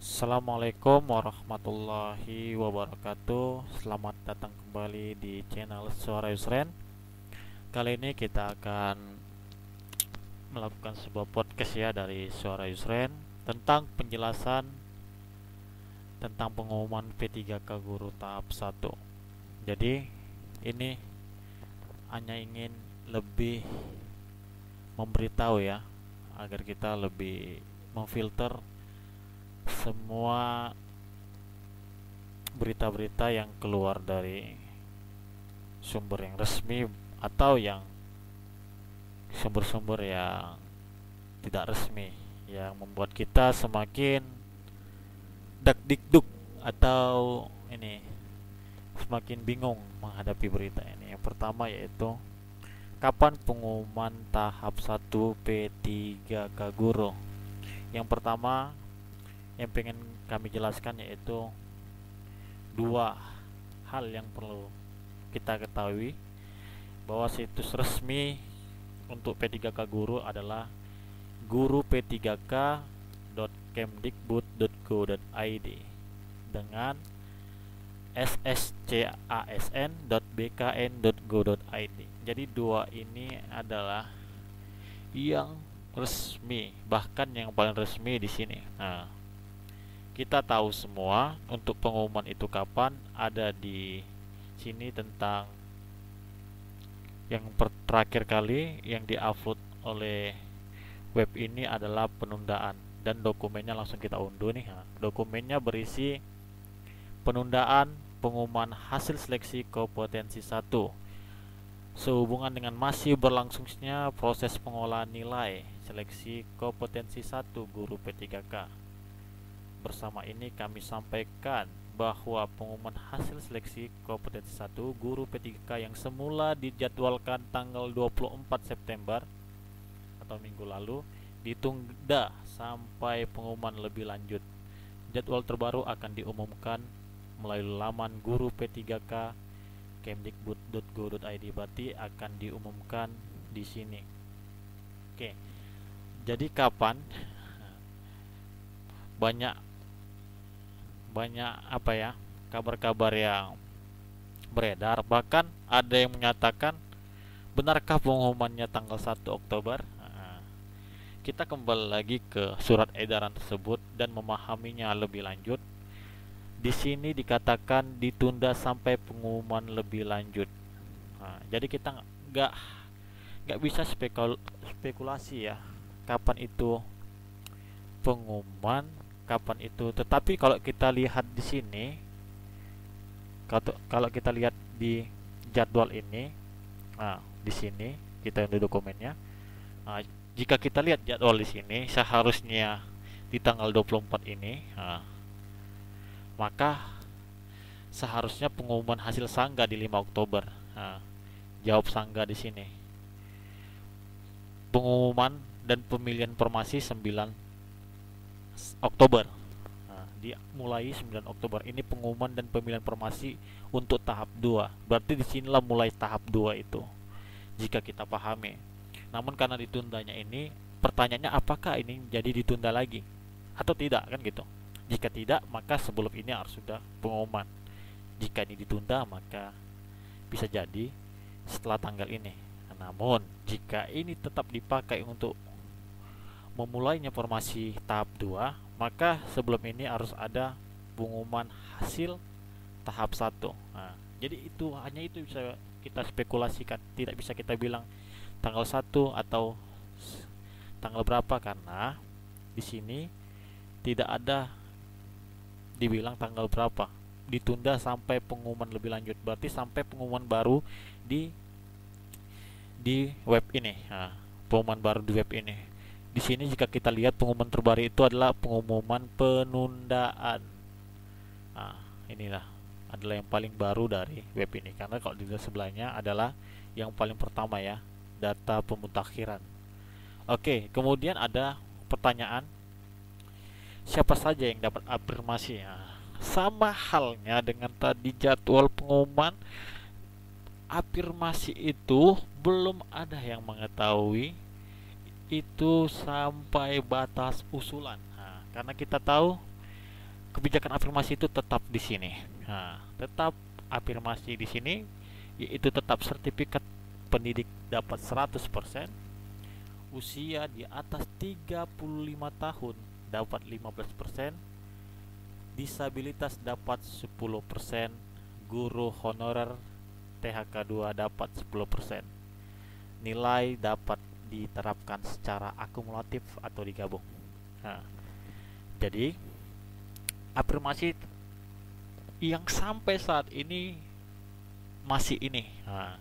Assalamualaikum warahmatullahi wabarakatuh. Selamat datang kembali di channel Suara Yusren. Kali ini kita akan melakukan sebuah podcast ya dari Suara Yusren tentang penjelasan tentang pengumuman P3K Guru tahap 1. Jadi ini hanya ingin lebih memberitahu ya, agar kita lebih memfilter semua berita-berita yang keluar dari sumber yang resmi atau yang sumber-sumber yang tidak resmi, yang membuat kita semakin dakdikduk atau ini semakin bingung menghadapi berita ini. Yang pertama yaitu kapan pengumuman tahap 1 P3K Guru. Yang pertama yang pengen kami jelaskan yaitu dua hal yang perlu kita ketahui, bahwa situs resmi untuk P3K Guru adalah guru-p3k.kemdikbud.go.id dengan sscasn.bkn.go.id. Jadi dua ini adalah yang resmi, bahkan yang paling resmi di sini. Nah, kita tahu semua untuk pengumuman itu kapan, ada di sini tentang yang terakhir kali yang diupload oleh web ini adalah penundaan, dan dokumennya langsung kita unduh nih. Dokumennya berisi penundaan pengumuman hasil seleksi kompetensi 1 sehubungan dengan masih berlangsungnya proses pengolahan nilai seleksi kompetensi 1 guru P3K. Bersama ini kami sampaikan bahwa pengumuman hasil seleksi kompetensi 1 guru P3K yang semula dijadwalkan tanggal 24 September atau minggu lalu ditunda sampai pengumuman lebih lanjut. Jadwal terbaru akan diumumkan melalui laman guru P3K kemdikbud.go.id, berarti akan diumumkan di sini. Oke. Jadi kapan? Banyak apa ya, kabar-kabar yang beredar, bahkan ada yang menyatakan benarkah pengumumannya tanggal 1 Oktober. Kita kembali lagi ke surat edaran tersebut dan memahaminya lebih lanjut. Di sini dikatakan ditunda sampai pengumuman lebih lanjut. Jadi kita nggak bisa spekulasi ya kapan itu pengumuman, kapan itu. Tetapi kalau kita lihat di sini, kalau kita lihat di jadwal ini, di sini kita unduh dokumennya. Jika kita lihat jadwal di sini, seharusnya di tanggal 24 ini, maka seharusnya pengumuman hasil sangga di 5 Oktober. Jawab sangga di sini. Pengumuman dan pemilihan formasi 9 Oktober. Dimulai 9 Oktober. Ini pengumuman dan pemilihan formasi untuk tahap 2. Berarti disinilah mulai tahap 2 itu, jika kita pahami. Namun karena ditundanya ini, pertanyaannya apakah ini jadi ditunda lagi atau tidak, kan gitu. Jika tidak, maka sebelum ini harus sudah pengumuman. Jika ini ditunda, maka bisa jadi setelah tanggal ini. Namun jika ini tetap dipakai untuk memulainya formasi tahap 2, maka sebelum ini harus ada pengumuman hasil tahap 1. Jadi itu hanya itu bisa kita spekulasikan, tidak bisa kita bilang tanggal 1 atau tanggal berapa, karena di sini tidak ada dibilang tanggal berapa. Ditunda sampai pengumuman lebih lanjut, berarti sampai pengumuman baru di web ini. Pengumuman baru di web ini. Di sini jika kita lihat pengumuman terbaru itu adalah pengumuman penundaan. Inilah adalah yang paling baru dari web ini, karena kalau di sebelahnya adalah yang paling pertama ya, data pemutakhiran. Oke, kemudian ada pertanyaan, siapa saja yang dapat afirmasi? Sama halnya dengan tadi jadwal pengumuman, afirmasi itu belum ada yang mengetahui itu sampai batas usulan. Karena kita tahu kebijakan afirmasi itu tetap di sini. Nah, tetap afirmasi di sini, yaitu tetap sertifikat pendidik dapat 100%, usia di atas 35 tahun dapat 15%, disabilitas dapat 10%, guru honorer THK 2 dapat 10%. Nilai dapat diterapkan secara akumulatif atau digabung. Nah, jadi afirmasi yang sampai saat ini masih ini. Nah,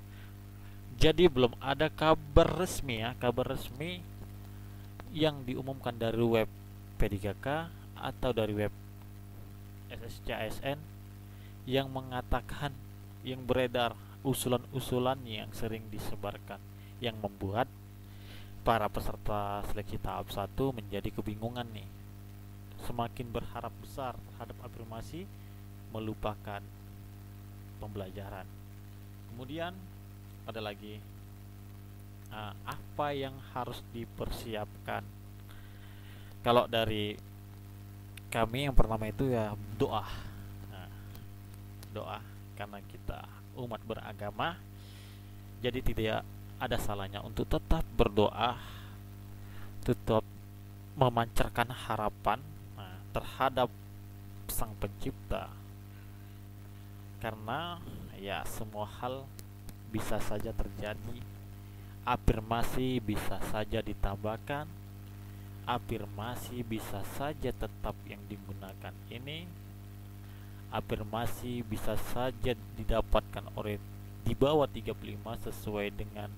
jadi belum ada kabar resmi ya, kabar resmi yang diumumkan dari web P3K atau dari web SSCASN yang mengatakan, yang beredar usulan-usulan yang sering disebarkan, yang membuat para peserta seleksi tahap 1 menjadi kebingungan nih. Semakin berharap besar terhadap afirmasi, melupakan pembelajaran. Kemudian ada lagi, apa yang harus dipersiapkan? Kalau dari kami yang pertama itu ya doa. Nah, doa karena kita umat beragama, jadi tidak ada salahnya untuk tetap berdoa, tetap memancarkan harapan terhadap Sang Pencipta, karena ya semua hal bisa saja terjadi. Afirmasi bisa saja ditambahkan, afirmasi bisa saja tetap yang digunakan ini, afirmasi bisa saja didapatkan oleh di bawah 35 sesuai dengan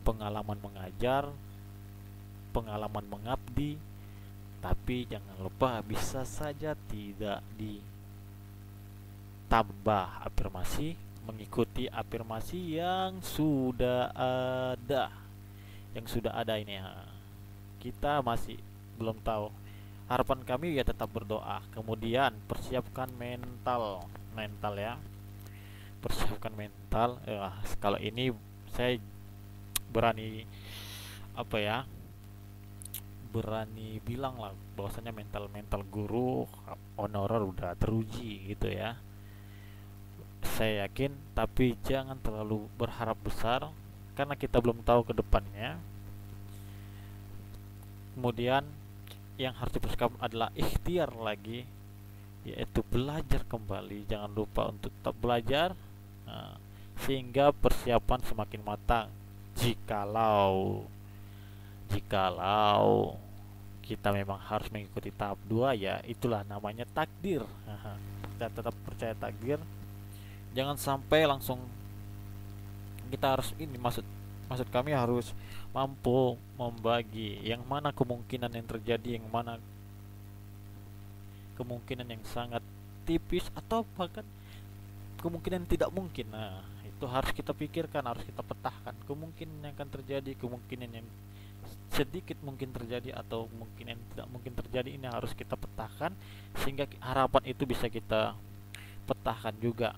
pengalaman mengajar, pengalaman mengabdi. Tapi jangan lupa bisa saja tidak ditambah afirmasi, mengikuti afirmasi yang sudah ada. Yang sudah ada ini ya. Kita masih belum tahu. Harapan kami ya tetap berdoa. Kemudian persiapkan mental ya. Persiapkan mental. Kalau ini saya berani berani bilang lah bahwasanya mental guru honorer udah teruji gitu ya. Saya yakin, tapi jangan terlalu berharap besar karena kita belum tahu ke depannya. Kemudian yang harus dipersiapkan adalah ikhtiar lagi, yaitu belajar kembali. Jangan lupa untuk tetap belajar, sehingga persiapan semakin matang. Jikalau kita memang harus mengikuti tahap 2, ya itulah namanya takdir. Kita tetap percaya takdir. Jangan sampai langsung kita harus ini, maksud kami harus mampu membagi yang mana kemungkinan yang terjadi, yang mana kemungkinan yang sangat tipis, atau bahkan kemungkinan tidak mungkin. Nah, itu harus kita pikirkan, harus kita petahkan kemungkinan yang akan terjadi, kemungkinan yang sedikit mungkin terjadi, atau kemungkinan tidak mungkin terjadi. Ini harus kita petahkan sehingga harapan itu bisa kita petahkan juga.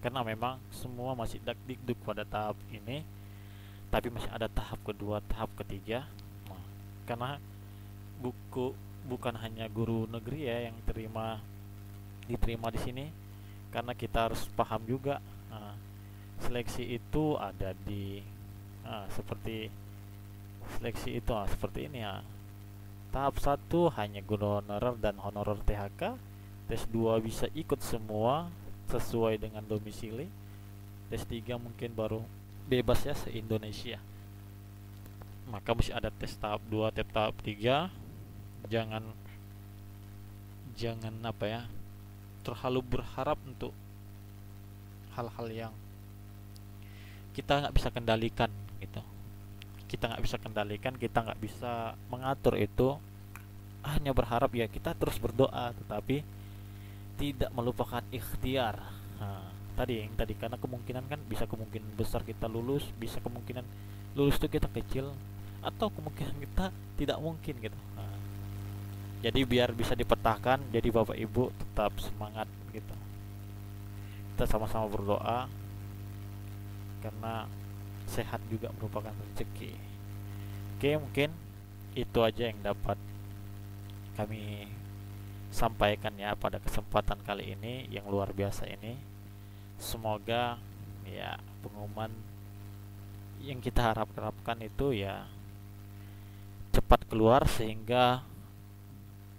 Karena memang semua masih dakdikduk pada tahap ini, tapi masih ada tahap kedua, tahap ketiga. Karena bukan hanya guru negeri ya yang diterima di sini, karena kita harus paham juga seleksi itu ada di seperti seleksi itu seperti ini ya. Tahap 1 hanya guru honorer dan honorer THK. Tes 2 bisa ikut semua sesuai dengan domisili. Tes 3 mungkin baru bebas ya se-Indonesia. Maka masih ada tes tahap 2, tes tahap 3. Jangan terlalu berharap untuk hal-hal yang kita nggak bisa kendalikan gitu. Kita nggak bisa kendalikan, kita nggak bisa mengatur itu. Hanya berharap ya kita terus berdoa, tetapi tidak melupakan ikhtiar. Tadi karena kemungkinan kan bisa kemungkinan besar kita lulus, bisa kemungkinan lulus itu kita kecil, atau kemungkinan kita tidak mungkin gitu. Jadi biar bisa dipetahkan, jadi Bapak Ibu tetap semangat gitu. Kita sama-sama berdoa, karena sehat juga merupakan rezeki. Oke, mungkin itu aja yang dapat kami sampaikan ya pada kesempatan kali ini yang luar biasa ini. Semoga ya pengumuman yang kita harapkan itu ya cepat keluar sehingga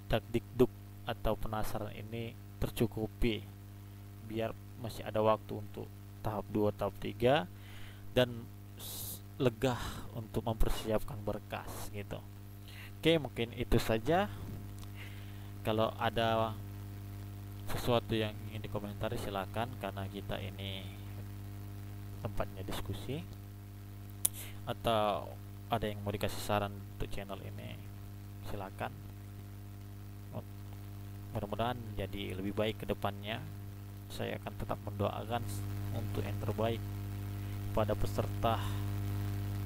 dakdikduk atau penasaran ini tercukupi, biar masih ada waktu untuk tahap 2 tahap 3 dan lega untuk mempersiapkan berkas gitu. Oke, mungkin itu saja. Kalau ada sesuatu yang ingin dikomentari silakan, karena kita ini tempatnya diskusi. Atau ada yang mau dikasih saran untuk channel ini, silakan. Mudah-mudahan jadi lebih baik ke depannya. Saya akan tetap mendoakan untuk yang terbaik pada peserta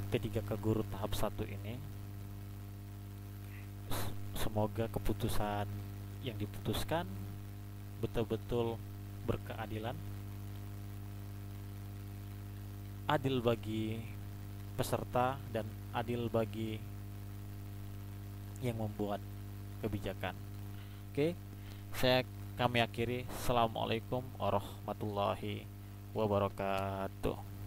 P3K Guru tahap 1 ini. Semoga keputusan yang diputuskan betul-betul berkeadilan, adil bagi peserta dan adil bagi yang membuat kebijakan. Oke, kami akhiri. Assalamualaikum warahmatullahi wabarakatuh.